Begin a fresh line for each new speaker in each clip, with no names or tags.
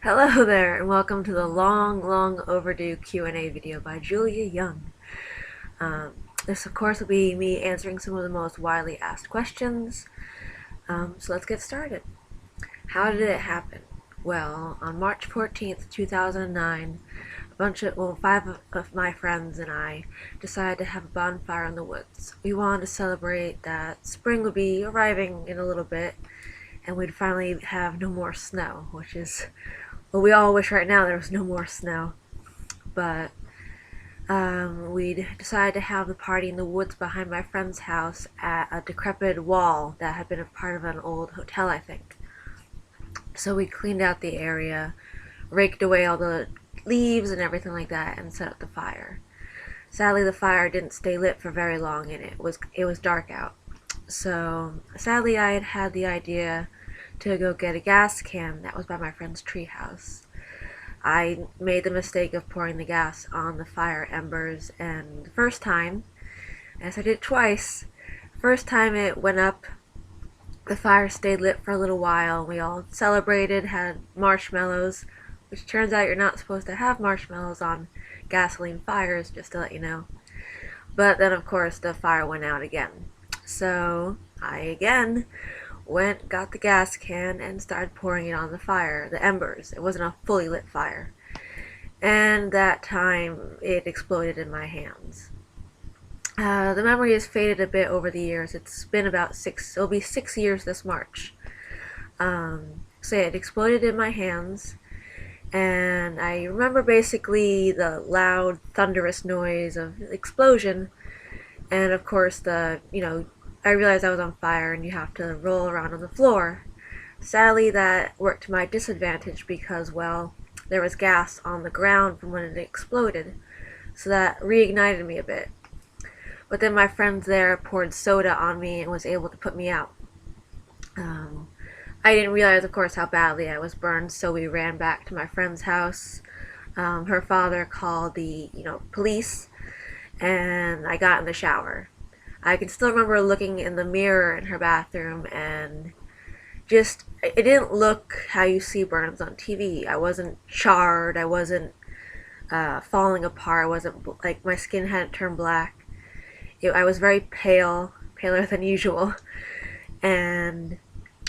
Hello there, and welcome to the long overdue Q&A video by Julia Young. Um, this, of course, will be me answering some of the most widely asked questions. So let's get started. How did it happen? Well, on March 14th, 2009, five of my friends and I decided to have a bonfire in the woods. We wanted to celebrate that spring would be arriving in a little bit, and we'd finally have no more snow, which is well, we all wish right now there was no more snow. But we decided to have the party in the woods behind my friend's house at a decrepit wall that had been a part of an old hotel, I think. So we cleaned out the area, raked away all the leaves and everything like that, and set up the fire. Sadly, the fire didn't stay lit for very long, and it was dark out. So sadly, I had had the idea to go get a gas can that was by my friend's treehouse. I made the mistake of pouring the gas on the fire embers, and the first time, as I did twice, first time it went up, the fire stayed lit for a little while. We all celebrated, had marshmallows, which turns out you're not supposed to have marshmallows on gasoline fires, just to let you know. But then, of course, the fire went out again. So I again got the gas can, and started pouring it on the fire, the embers. It wasn't a fully lit fire. And that time it exploded in my hands. The memory has faded a bit over the years. It's been it'll be 6 years this March. So it exploded in my hands, and I remember basically the loud, thunderous noise of the explosion, and of course I realized I was on fire and you have to roll around on the floor. Sadly, that worked to my disadvantage because, well, there was gas on the ground from when it exploded, so that reignited me a bit. But then my friends there poured soda on me and was able to put me out. I didn't realize, of course, how badly I was burned, so we ran back to my friend's house. Her father called the police, and I got in the shower. I can still remember looking in the mirror in her bathroom, and it didn't look how you see burns on TV. I wasn't charred, I wasn't falling apart, I wasn't, like, my skin hadn't turned black. I was very pale, paler than usual, and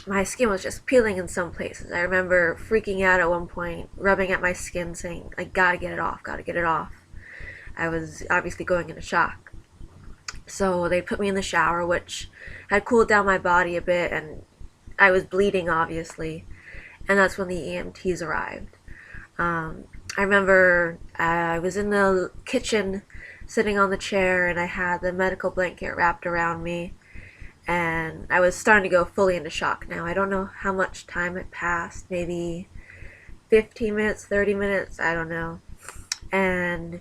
my skin was just peeling in some places. I remember freaking out at one point, rubbing at my skin, saying, I gotta get it off, gotta get it off. I was obviously going into shock. So they put me in the shower, which had cooled down my body a bit, and I was bleeding, obviously. And that's when the EMTs arrived. I remember I was in the kitchen sitting on the chair, and I had the medical blanket wrapped around me, and I was starting to go fully into shock now. I don't know how much time had passed, maybe 15 minutes, 30 minutes, I don't know. And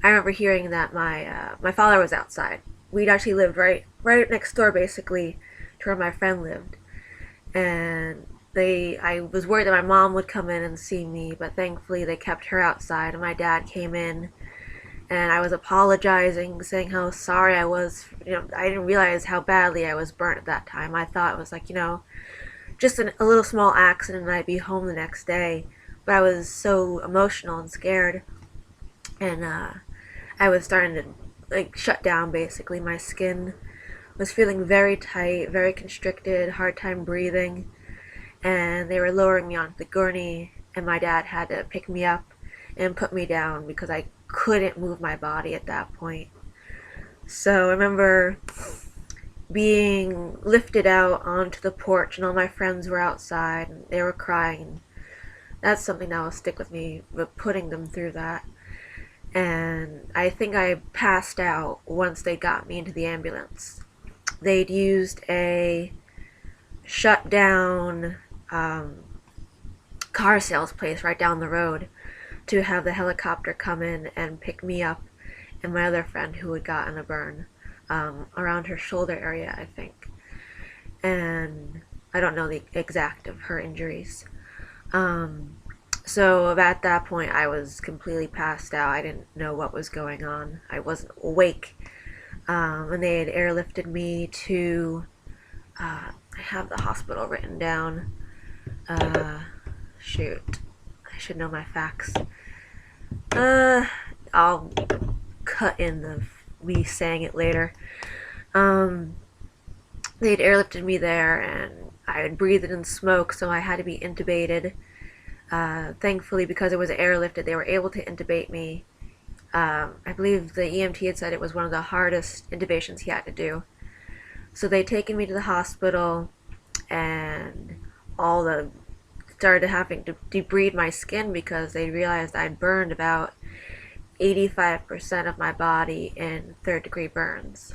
I remember hearing that my father was outside. We'd actually lived right next door, basically, to where my friend lived. And I was worried that my mom would come in and see me, but thankfully they kept her outside, and my dad came in, and I was apologizing, saying how sorry I was. I didn't realize how badly I was burnt at that time. I thought it was like, just a little small accident and I'd be home the next day. But I was so emotional and scared, and I was starting to shut down, basically. My skin was feeling very tight, very constricted, hard time breathing, and they were lowering me onto the gurney, and my dad had to pick me up and put me down because I couldn't move my body at that point. So I remember being lifted out onto the porch, and all my friends were outside and they were crying. That's something that will stick with me, but putting them through that. And I think I passed out once they got me into the ambulance. They'd used a shut down car sales place right down the road to have the helicopter come in and pick me up and my other friend who had gotten a burn around her shoulder area, I think. And I don't know the exact of her injuries. So at that point, I was completely passed out. I didn't know what was going on. I wasn't awake. And they had airlifted me to, I have the hospital written down. Shoot. I should know my facts. I'll cut in the me saying it later. They'd airlifted me there, and I had breathed in smoke, so I had to be intubated. Thankfully, because it was airlifted, they were able to intubate me. I believe the EMT had said it was one of the hardest intubations he had to do. So they'd taken me to the hospital, and started having to debride my skin because they realized I'd burned about 85% of my body in third-degree burns.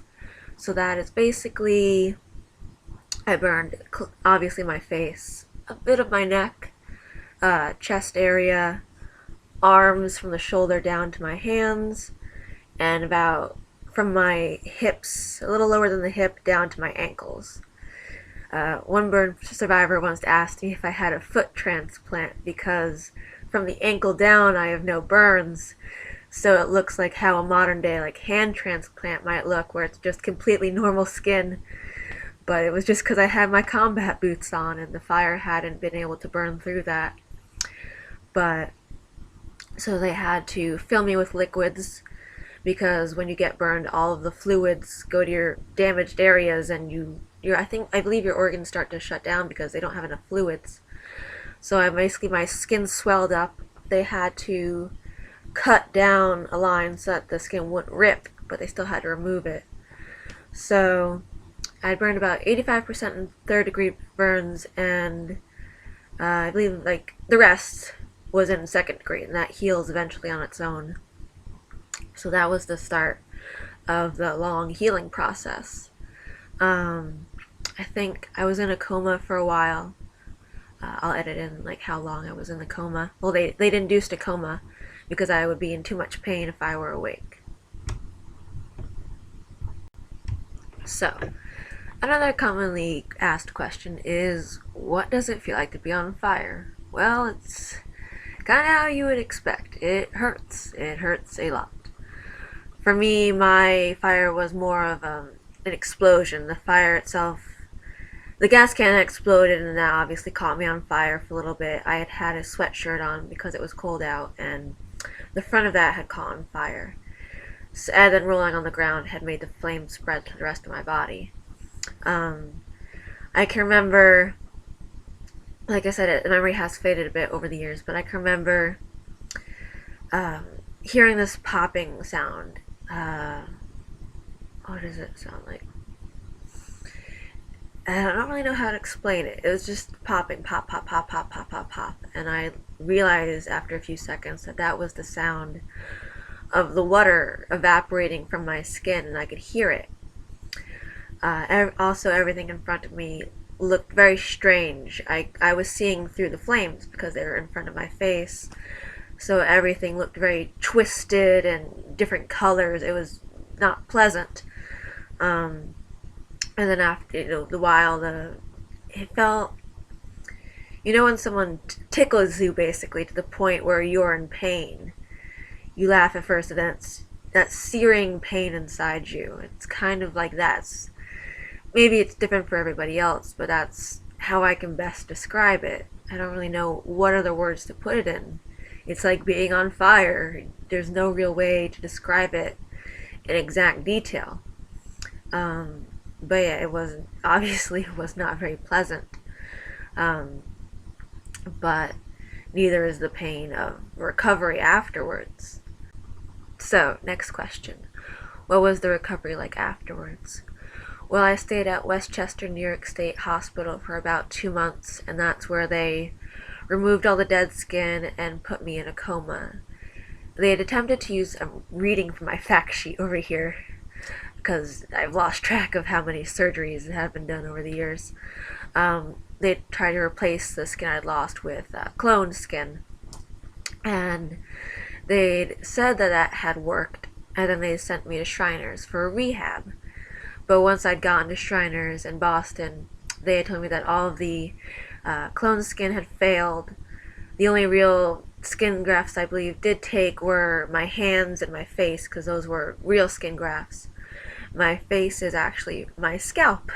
So that is basically, I burned obviously my face, a bit of my neck, chest area, arms from the shoulder down to my hands, and about from my hips, a little lower than the hip, down to my ankles. One burn survivor once asked me if I had a foot transplant because from the ankle down I have no burns, so it looks like how a modern day hand transplant might look, where it's just completely normal skin. But it was just because I had my combat boots on and the fire hadn't been able to burn through that. But so they had to fill me with liquids, because when you get burned, all of the fluids go to your damaged areas, and I believe your organs start to shut down because they don't have enough fluids. So my skin swelled up. They had to cut down a line so that the skin wouldn't rip, but they still had to remove it. So I burned about 85% in third-degree burns, and I believe the rest was in second degree, and that heals eventually on its own. So that was the start of the long healing process. I think I was in a coma for a while. I'll edit in how long I was in the coma. Well, they'd induced a coma because I would be in too much pain if I were awake. So, another commonly asked question is, what does it feel like to be on fire? Well, it's kind of how you would expect. It hurts. It hurts a lot. For me, my fire was more of an explosion. The fire itself, the gas can exploded, and that obviously caught me on fire for a little bit. I had a sweatshirt on because it was cold out, and the front of that had caught on fire. So, and then rolling on the ground had made the flame spread to the rest of my body. I can remember, like I said, the memory has faded a bit over the years, but I can remember hearing this popping sound. What does it sound like? I don't really know how to explain it. It was just popping, pop, pop, pop, pop, pop, pop, pop. And I realized after a few seconds that that was the sound of the water evaporating from my skin, and I could hear it. Also, everything in front of me looked very strange. I was seeing through the flames because they were in front of my face. So everything looked very twisted and different colors. It was not pleasant. And then after the while, it felt, when someone tickles you basically to the point where you're in pain. You laugh at first, and then it's that searing pain inside you. It's kind of like that. Maybe it's different for everybody else, but that's how I can best describe it. I don't really know what other words to put it in. It's like being on fire. There's no real way to describe it in exact detail. But yeah, it was not very pleasant. But neither is the pain of recovery afterwards. So, next question. What was the recovery like afterwards? Well, I stayed at Westchester, New York State Hospital for about 2 months, and that's where they removed all the dead skin and put me in a coma. They had attempted to use, I'm reading from my fact sheet over here, because I've lost track of how many surgeries have been done over the years. They tried to replace the skin I'd lost with cloned skin, and they'd said that had worked, and then they sent me to Shriners for a rehab. But once I'd gotten to Shriners in Boston, they had told me that all of the cloned skin had failed. The only real skin grafts I believe did take were my hands and my face, because those were real skin grafts. My face is actually my scalp.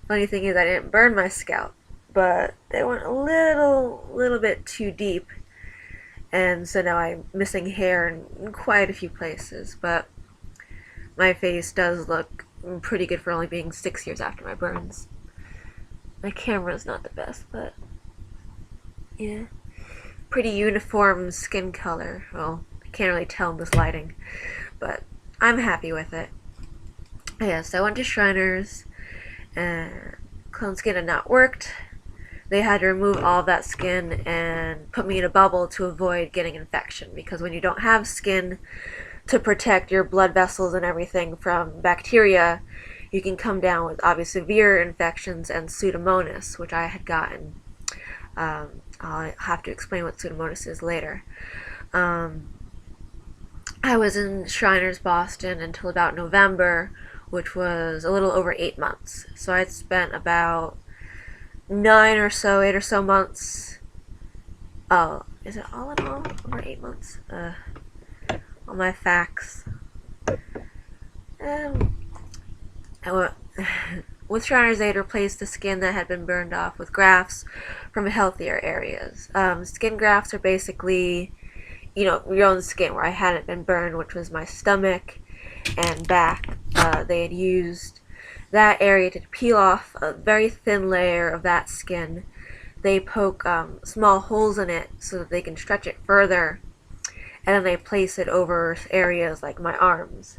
Funny thing is, I didn't burn my scalp, but they went a little bit too deep and so now I'm missing hair in quite a few places, but my face does look pretty good for only being 6 years after my burns. My camera's not the best, but yeah. Pretty uniform skin color. Well, I can't really tell in this lighting, but I'm happy with it. Yeah, so I went to Shriners, and clone skin had not worked. They had to remove all of that skin and put me in a bubble to avoid getting infection, because when you don't have skin to protect your blood vessels and everything from bacteria, you can come down with obviously severe infections and Pseudomonas, which I had gotten. I'll have to explain what Pseudomonas is later. I was in Shriners, Boston until about November, which was a little over 8 months. So I'd spent about 8 or so months. Oh, is it all in all over 8 months? All my facts. With Shriners, they'd replaced the skin that had been burned off with grafts from healthier areas. Skin grafts are basically, your own skin where I hadn't been burned, which was my stomach and back. They had used that area to peel off a very thin layer of that skin. They poke small holes in it so that they can stretch it further, and then they place it over areas like my arms.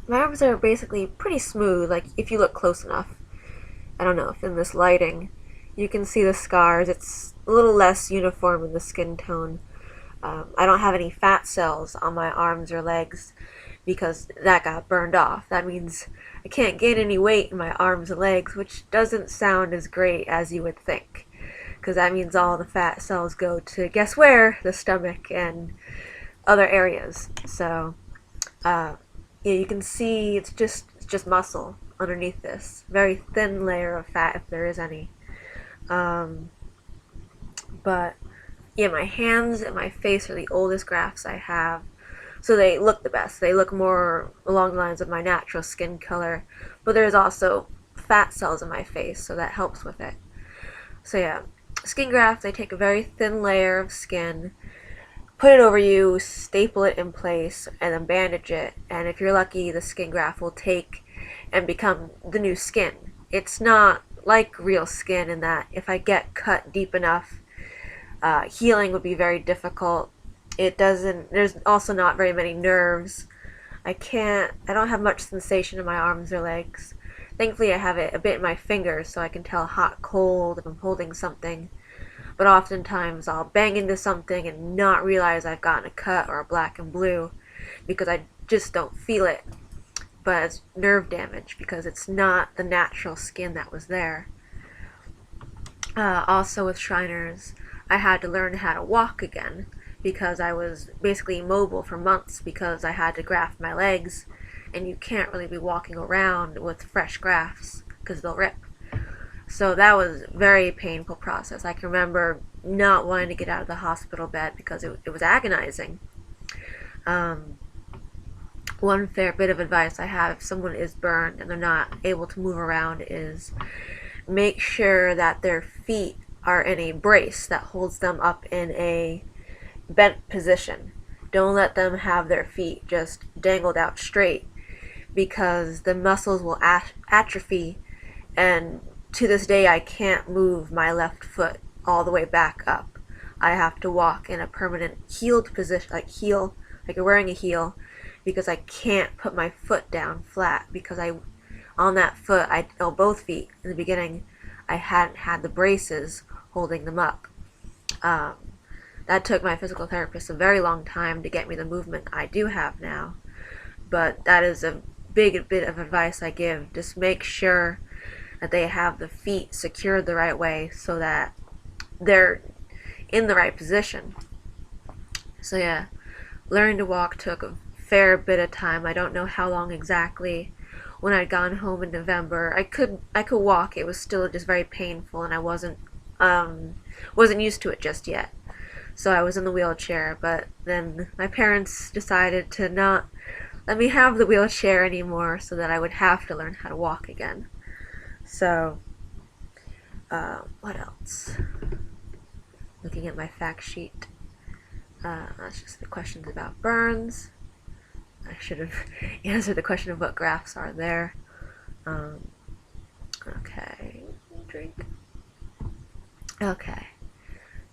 My arms are basically pretty smooth, like if you look close enough. I don't know if in this lighting you can see the scars. It's a little less uniform in the skin tone. I don't have any fat cells on my arms or legs because that got burned off. That means I can't gain any weight in my arms and legs, which doesn't sound as great as you would think, because that means all the fat cells go to, guess where? The stomach and other areas. So yeah, you can see it's just muscle underneath this very thin layer of fat, if there is any. But yeah, my hands and my face are the oldest grafts I have, so they look the best. They look more along the lines of my natural skin color, but there's also fat cells in my face, so that helps with it. So yeah, skin grafts, they take a very thin layer of skin, put it over you, staple it in place, and then bandage it. And if you're lucky, the skin graft will take and become the new skin. It's not like real skin in that if I get cut deep enough, healing would be very difficult. There's also not very many nerves. I don't have much sensation in my arms or legs. Thankfully, I have it a bit in my fingers so I can tell hot, cold if I'm holding something. But oftentimes I'll bang into something and not realize I've gotten a cut or a black and blue because I just don't feel it. But it's nerve damage because it's not the natural skin that was there. Also with Shriners, I had to learn how to walk again because I was basically immobile for months because I had to graft my legs, and you can't really be walking around with fresh grafts because they'll rip. So that was a very painful process. I can remember not wanting to get out of the hospital bed because it was agonizing. One fair bit of advice I have if someone is burned and they're not able to move around is make sure that their feet are in a brace that holds them up in a bent position. Don't let them have their feet just dangled out straight because the muscles will atrophy, and to this day I can't move my left foot all the way back up. I have to walk in a permanent heeled position, like you're wearing a heel, because I can't put my foot down flat because on that foot, both feet in the beginning, I hadn't had the braces holding them up. That took my physical therapist a very long time to get me the movement I do have now. But that is a big bit of advice I give. Just make sure that they have the feet secured the right way so that they're in the right position. So yeah, learning to walk took a fair bit of time. I don't know how long exactly. When I'd gone home in November, I could walk. It was still just very painful, and I wasn't used to it just yet. So I was in the wheelchair, but then my parents decided to not let me have the wheelchair anymore so that I would have to learn how to walk again. So, what else? looking at my fact sheet. That's just the questions about burns. I should have answered the question of what graphs are there. Okay, drink. Okay.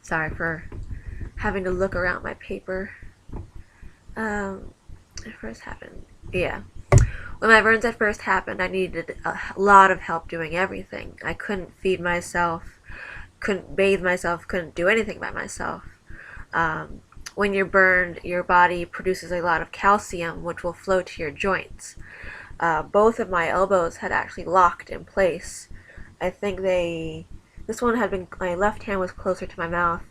Sorry for having to look around my paper. It first happened. Yeah. When my burns at first happened, I needed a lot of help doing everything. I couldn't feed myself, couldn't bathe myself, couldn't do anything by myself. When you're burned, your body produces a lot of calcium, which will flow to your joints. Both of my elbows had actually locked in place. I think this one had been, my left hand was closer to my mouth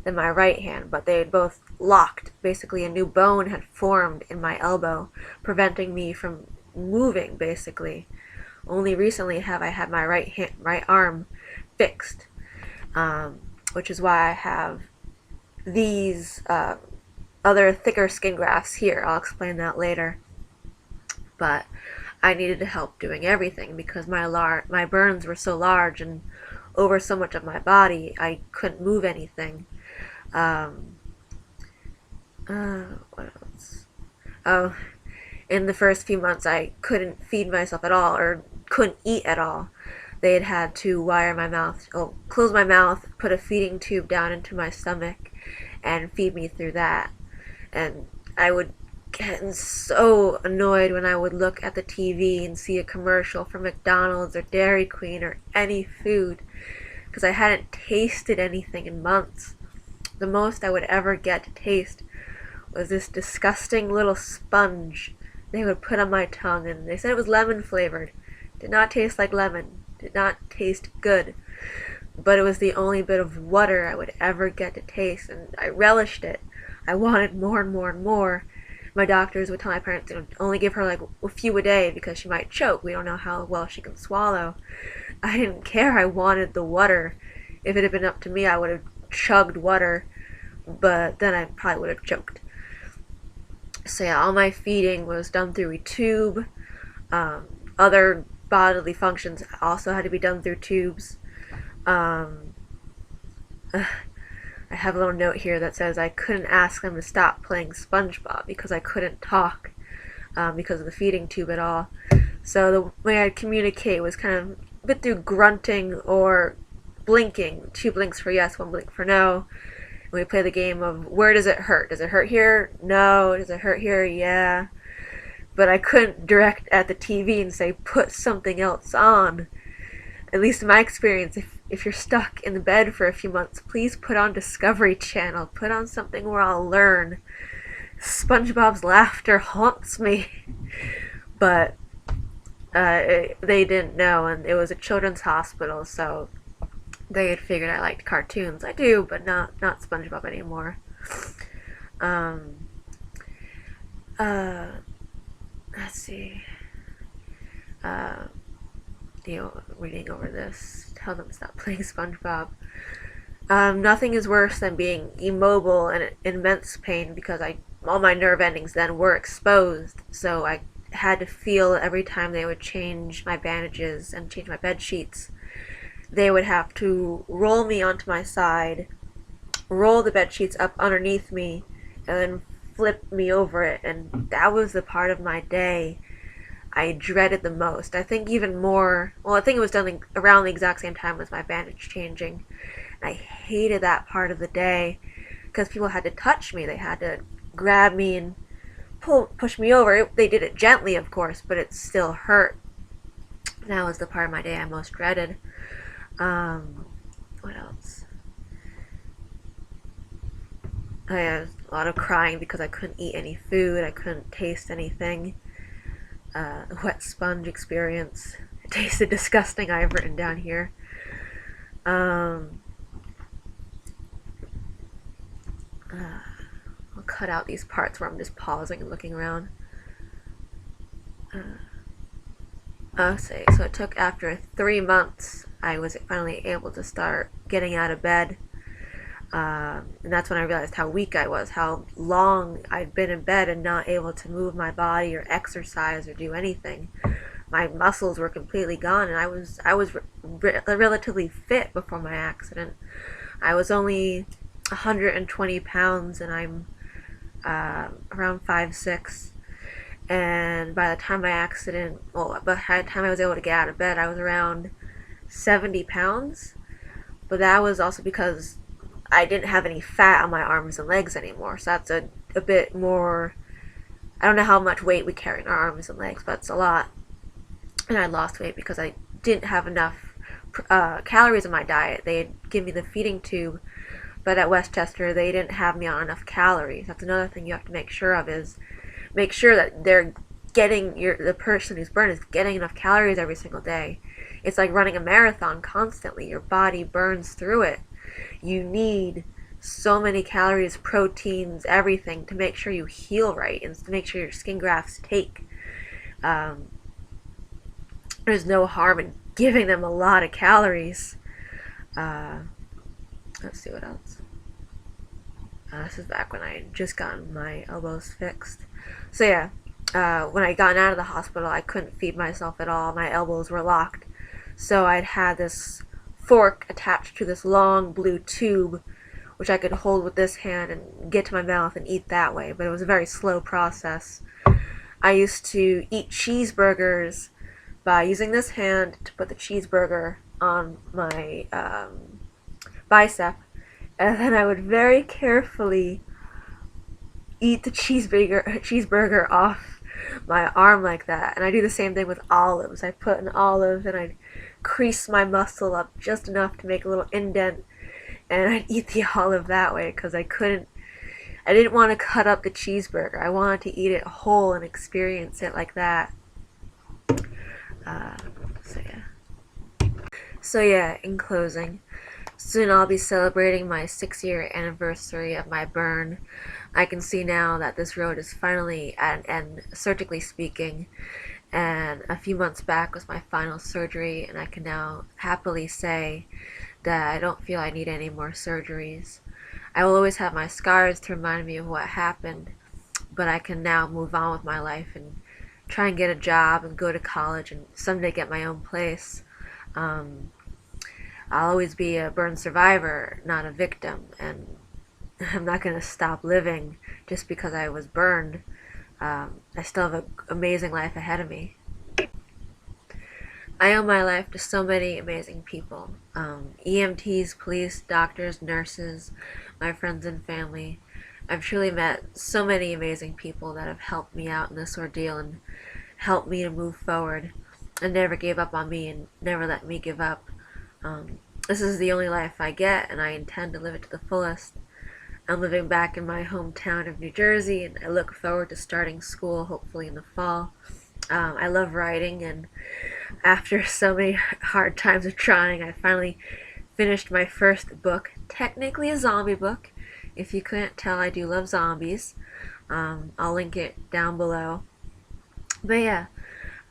than my right hand, but they had both locked. Basically, a new bone had formed in my elbow, preventing me from moving, basically. Only recently have I had my right arm fixed, which is why I have these other thicker skin grafts here. I'll explain that later. But I needed help doing everything because my burns were so large and over so much of my body, I couldn't move anything. What else? Oh, in the first few months, I couldn't feed myself at all or couldn't eat at all. They had to wire my mouth, close my mouth, put a feeding tube down into my stomach, and feed me through that. And I would get so annoyed when I would look at the TV and see a commercial for McDonald's or Dairy Queen or any food, because I hadn't tasted anything in months. The most I would ever get to taste was this disgusting little sponge they would put on my tongue, and they said it was lemon flavored. Did not taste like lemon. Did not taste good. But it was the only bit of water I would ever get to taste, and I relished it. I wanted more and more and more. My doctors would tell my parents to only give her like a few a day because she might choke. We don't know how well she can swallow. I didn't care. I wanted the water. If it had been up to me, I would have chugged water, but then I probably would have choked. So yeah, all my feeding was done through a tube. Other bodily functions also had to be done through tubes. I have a little note here that says I couldn't ask them to stop playing SpongeBob because I couldn't talk because of the feeding tube at all. So the way I'd communicate was kind of a bit through grunting or blinking. 2 blinks for yes, 1 blink for no. And we play the game of where does it hurt? Does it hurt here? No. Does it hurt here? Yeah. But I couldn't direct at the TV and say put something else on. At least in my experience, if you're stuck in the bed for a few months, please put on Discovery Channel. Put on something where I'll learn. SpongeBob's laughter haunts me. But they didn't know, and it was a children's hospital, so they had figured I liked cartoons. I do, but not SpongeBob anymore. Let's see. Reading over this, tell them to stop playing SpongeBob. Nothing is worse than being immobile and in immense pain because all my nerve endings then were exposed, so I had to feel every time they would change my bandages and change my bed sheets. They would have to roll me onto my side, roll the bed sheets up underneath me, and then flip me over it, and that was the part of my day I dreaded the most. I think even more, I think it was done around the exact same time as my bandage changing. And I hated that part of the day because people had to touch me. They had to grab me and push me over. They did it gently, of course, but it still hurt. That was the part of my day I most dreaded. What else? I had a lot of crying because I couldn't eat any food. I couldn't taste anything. The wet sponge experience. It tasted disgusting, I've written down here. I'll cut out these parts where I'm just pausing and looking around. So it took after 3 months, I was finally able to start getting out of bed. And that's when I realized how weak I was, how long I'd been in bed and not able to move my body or exercise or do anything. My muscles were completely gone, and I was relatively fit before my accident. I was only 120 pounds, and I'm around 5'6". And by the time my accident, well, by the time I was able to get out of bed, I was around 70 pounds. But that was also because I didn't have any fat on my arms and legs anymore. So that's a bit more. I don't know how much weight we carry in our arms and legs, but it's a lot. And I lost weight because I didn't have enough calories in my diet. They had given me the feeding tube, but at Westchester they didn't have me on enough calories. That's another thing you have to make sure of, is make sure that they're getting the person who's burned is getting enough calories every single day. It's like running a marathon constantly. Your body burns through it. You need so many calories, proteins, everything to make sure you heal right and to make sure your skin grafts take. There's no harm in giving them a lot of calories. Let's see what else. This is back when I had just gotten my elbows fixed. So yeah, when I got out of the hospital, I couldn't feed myself at all. My elbows were locked. So I'd had this fork attached to this long blue tube, which I could hold with this hand and get to my mouth and eat that way. But it was a very slow process. I used to eat cheeseburgers by using this hand to put the cheeseburger on my bicep, and then I would very carefully eat the cheeseburger off my arm like that. And I do the same thing with olives. I put an olive and I'd crease my muscle up just enough to make a little indent, and I'd eat the olive that way because I didn't want to cut up the cheeseburger. I wanted to eat it whole and experience it like that. So yeah, in closing, soon I'll be celebrating my 6-year anniversary of my burn. I can see now that this road is finally at an end, surgically speaking, and a few months back was my final surgery, and I can now happily say that I don't feel I need any more surgeries. I will always have my scars to remind me of what happened, but I can now move on with my life and try and get a job and go to college and someday get my own place. I'll always be a burn survivor, not a victim, and I'm not going to stop living just because I was burned. I still have an amazing life ahead of me. I owe my life to so many amazing people. EMTs, police, doctors, nurses, my friends and family. I've truly met so many amazing people that have helped me out in this ordeal and helped me to move forward and never gave up on me and never let me give up. This is the only life I get, and I intend to live it to the fullest. I'm living back in my hometown of New Jersey, and I look forward to starting school hopefully in the fall. I love writing, and after so many hard times of trying, I finally finished my first book, technically a zombie book. If you couldn't tell, I do love zombies. I'll link it down below. But yeah,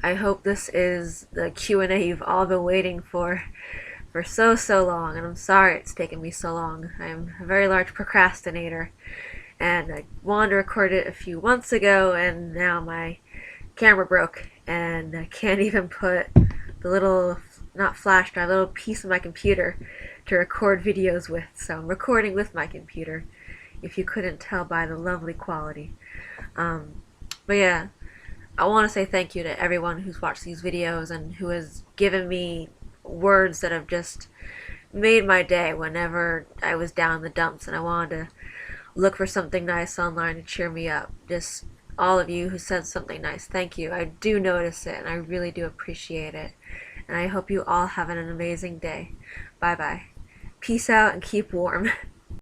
I hope this is the Q&A you've all been waiting for so long, and I'm sorry it's taken me so long. I'm a very large procrastinator, and I wanted to record it a few months ago, and now my camera broke, and I can't even put the little, not flash drive, little piece of my computer to record videos with, so I'm recording with my computer, if you couldn't tell by the lovely quality. But yeah, I want to say thank you to everyone who's watched these videos and who has given me words that have just made my day whenever I was down in the dumps and I wanted to look for something nice online to cheer me up. Just all of you who said something nice, thank you. I do notice it, and I really do appreciate it. And I hope you all have an amazing day. Bye bye. Peace out and keep warm.